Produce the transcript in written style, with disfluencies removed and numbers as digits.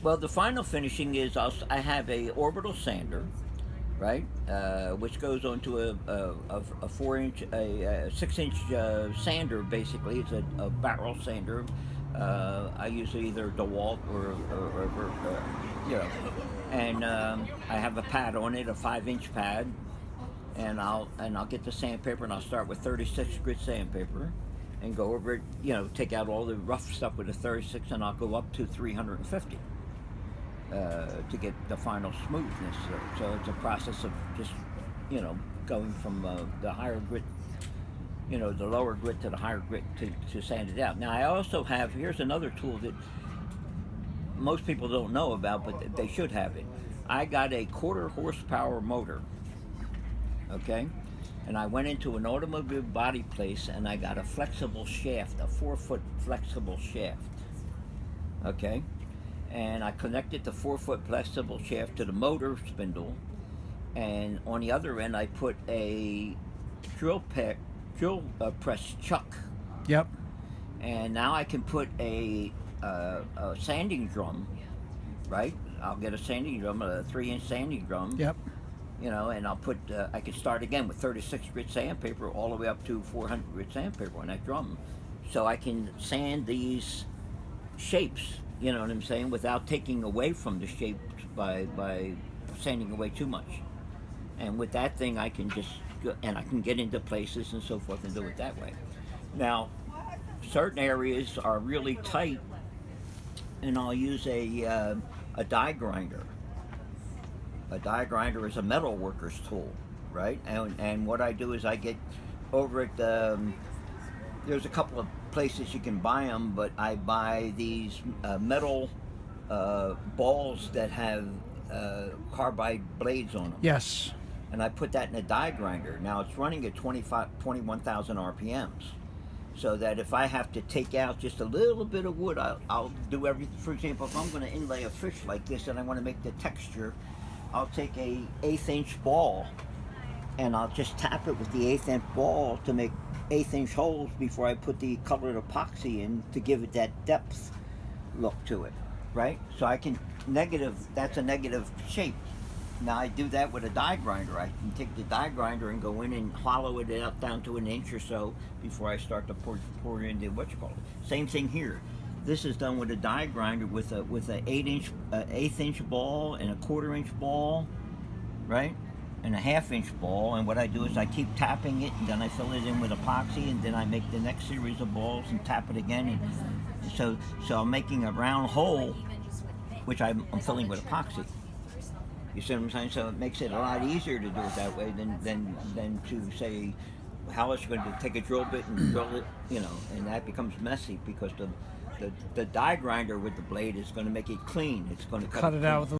Well, the final finishing is I have a orbital sander, right, which goes onto a 4 inch, a 6 inch sander. Basically, it's a barrel sander. I use either DeWalt or you know, and I have a pad on it, a 5 inch pad, and I'll get the sandpaper and I'll start with 36 grit sandpaper, and go over it. Take out all the rough stuff with a 36, and I'll go up to 350 to get the final smoothness. So it's a process of just going from the higher grit, the lower grit to the higher grit to sand it out. Now I also have, here's another tool that most people don't know about, but they should have it. I got a quarter horsepower motor, okay? And I went into an automobile body place and I got a flexible shaft, a 4-foot flexible shaft, okay? And I connected the 4-foot flexible shaft to the motor spindle, and on the other end I put a drill press chuck. Yep. And now I can put a sanding drum, right? I'll get a sanding drum, a 3-inch sanding drum. Yep. And I'll put, I can start again with 36 grit sandpaper all the way up to 400 grit sandpaper on that drum. So I can sand these shapes, you know what I'm saying, without taking away from the shapes by sanding away too much. And with that thing, I can just go, and I can get into places and so forth and do it that way. Now, certain areas are really tight, and I'll use a die grinder. A die grinder is a metal worker's tool, right? And what I do is I get over at there's a couple of places you can buy them, but I buy these metal balls that have carbide blades on them. Yes. And I put that in a die grinder. Now it's running at 21,000 RPMs. So that if I have to take out just a little bit of wood, I'll do everything. For example, if I'm going to inlay a fish like this and I want to make the texture, I'll take a 1/8 inch ball and I'll just tap it with the 1/8 inch ball to make 1/8 inch holes before I put the colored epoxy in to give it that depth look to it, right? So I can that's a negative shape. Now I do that with a die grinder. I can take the die grinder and go in and hollow it out down to 1 inch or so before I start to pour into what you call it. Same thing here. This is done with a die grinder with a 1/8 inch ball and a 1/4 inch ball, right? And a 1/2 inch ball. And what I do is I keep tapping it, and then I fill it in with epoxy, and then I make the next series of balls and tap it again. And so I'm making a round hole, which I'm filling with epoxy. You see what I'm saying? So it makes it a lot easier to do it that way than to say, how else you're going to take a drill bit and drill it, and that becomes messy because the die grinder with the blade is going to make it clean. It's going to Cut it out with